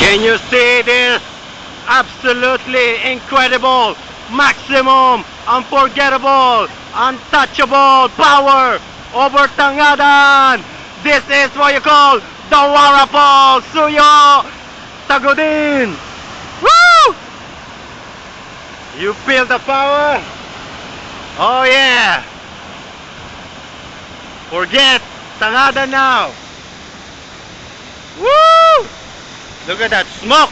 Can you see this? Absolutely incredible, maximum, unforgettable, untouchable power over Tangadan. This is what you call the Warapol Suyo Tagudin. Woo! You feel the power? Oh yeah. Forget Tangadan now. Woo! Look at that smoke.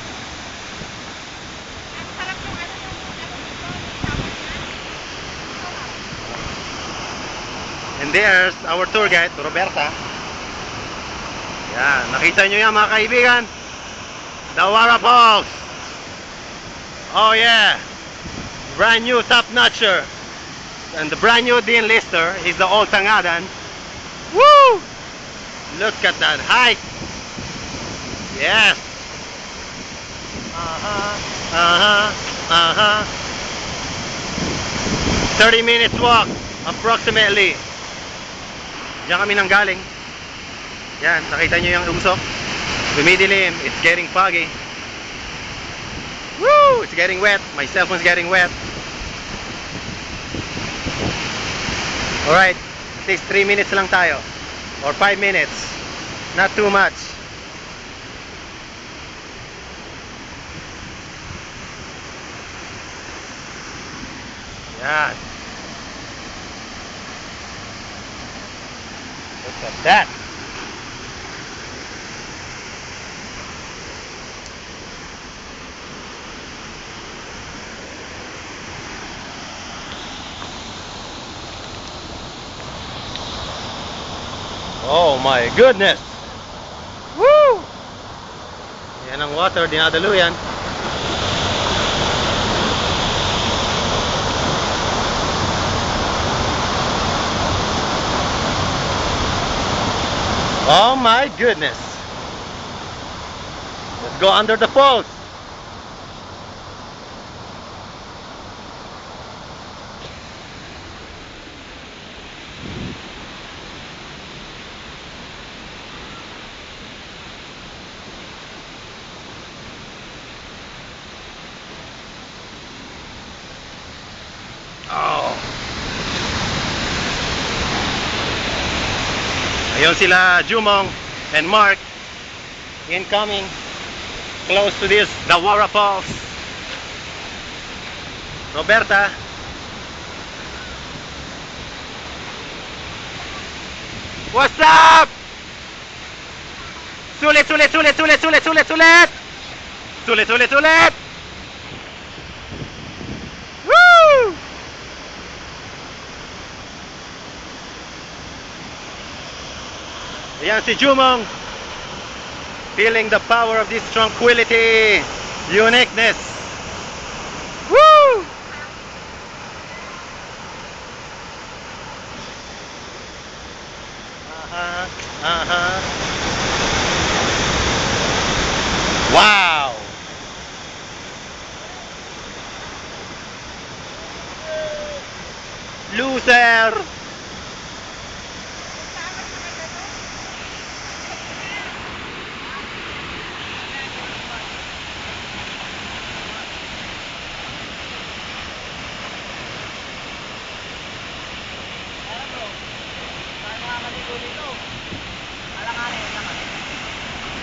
And there's our tour guide, Roberta. Yan, nakita nyo yan mga kaibigan. The Warapols. Oh yeah. Brand new top-notcher. And the brand new Dean Lister is the old Tangadan. Woo! Look at that height. Yes. 30 minutes walk approximately. Diyan kami nang galing. Yan, nakita nyo yung usok. Dumidilim, it's getting foggy. Woo! It's getting wet. My cell phone's getting wet. Alright, at least 3 minutes lang tayo. Or 5 minutes. Not too much. Yan. Look at that. Oh my goodness. Woo! Yan ang water, dinadaluyan. Oh my goodness. Let's go under the falls. Oh. Ayun sila Jumong and Mark incoming close to this the Warapols. Roberta. What's up? Sulit, sulit, sulit, sulit, sulit, sulit, sulit. Sulit, sulit, sulit. Woo! Ayan si Jumong, feeling the power of this tranquility, uniqueness. Woo! Wow! Loser!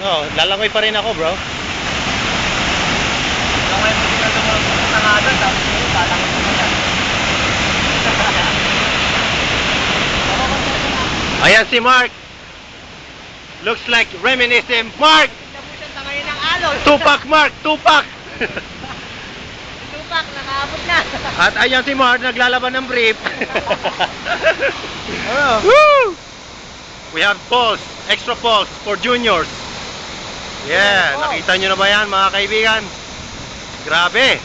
Oh, lalangoy pa rin ako, bro. Lalangoy mo sila sa mga Tangadan, tapos ngayon, lalangoy mo yan. Ayan si Mark. Looks like reminiscent. Mark! Nabutan sa ngayon ng alon. Tupak, Mark! Tupak! Tupak, nakaabot na. At ayan si Mark, naglalaban ng brief. Oh. Woo! We have pulse, extra pulse for juniors. Yeah, nakita nyo na ba yan mga kaibigan? Grabe.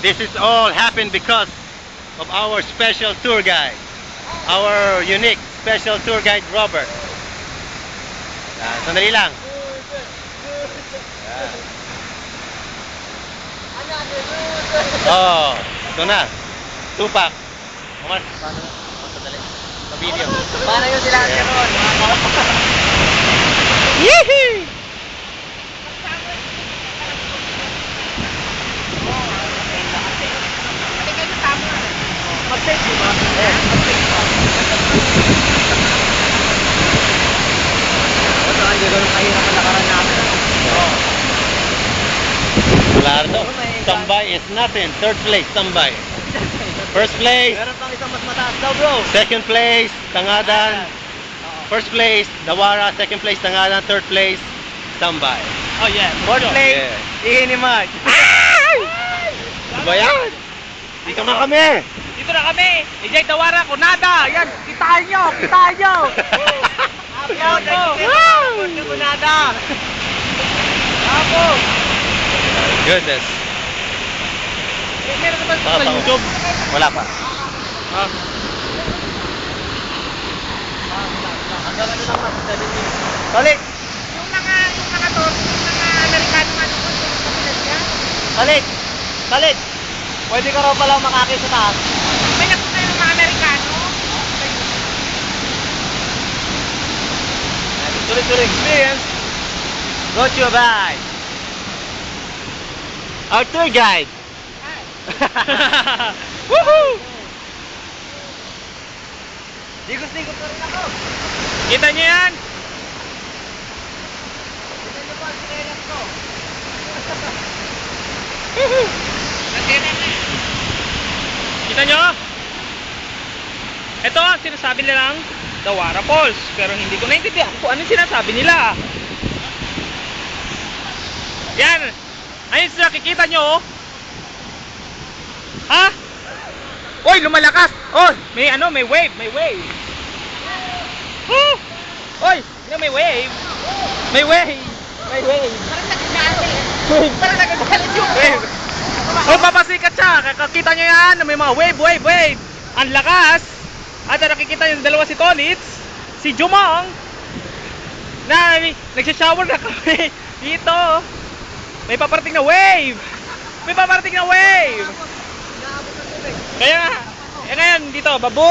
This is all happened because of our special tour guide. Our unique special tour guide, Robert. Sandali lang. Oh, ito na. Tupak. Omar, paano? Sandali. Sa video. Paano yung sila gano'n? Yee! Mahirap ang lakaran natin. Oo. Lardo. Tambay is nothing. Third place, Tambay. First place, Meron pang isang mas mataas daw, bro. second place, Tangadan. Oo. First place, Dawara. Second place, Tangadan. Third place, Tambay. Oh, yeah. Fourth place, Yeah. Ihinimag. Ano ba yan? Dito na kami. Dito na kami. EJ Dawara, Kunada. Yan, kitaan nyo, kitaan nyo. Wow! Kunada. Bravo. Goodness. Meron na ba sa Tapos. YouTube? Wala pa. Ah. Balik. Yung mga to, yung mga Amerikano ano ko, yung kapilas niya. Balik. Balik. Pwede ka raw pala makakit sa taas. May napunta yung mga Amerikano. Tuloy-tuloy experience. Brought to you by our tour guide. Woohoo! Digos-digos na rin ako. Kita niyo yan? Kita niyo po ang sinelas ko. Kita niyo? Ito ang sinasabi nilang Dawara Falls. Pero hindi ko naintindihan kung anong sinasabi nila. Yan. Ayun sila, kikita nyo, oh. Ha? Oy, lumalakas. Oh, may ano, may wave, may wave. Oh! Oy, may wave. May wave. May wave. Parang nagagalit. Wave. Parang nagagalit yung Wave. Oh, papasikat siya. Kakita nyo yan. May mga wave, wave, wave. Ang lakas. At nakikita yung dalawa si Tonitz, si Jumong, na nagsha-shower na kami dito. May paparating na wave. May paparating na wave. Kaya ngayon dito, babo.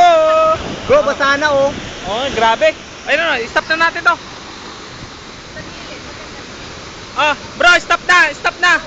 Bro, basa na oh. Oh, grabe. Ayun na, stop na natin to. Ah, bro, stop na, stop na.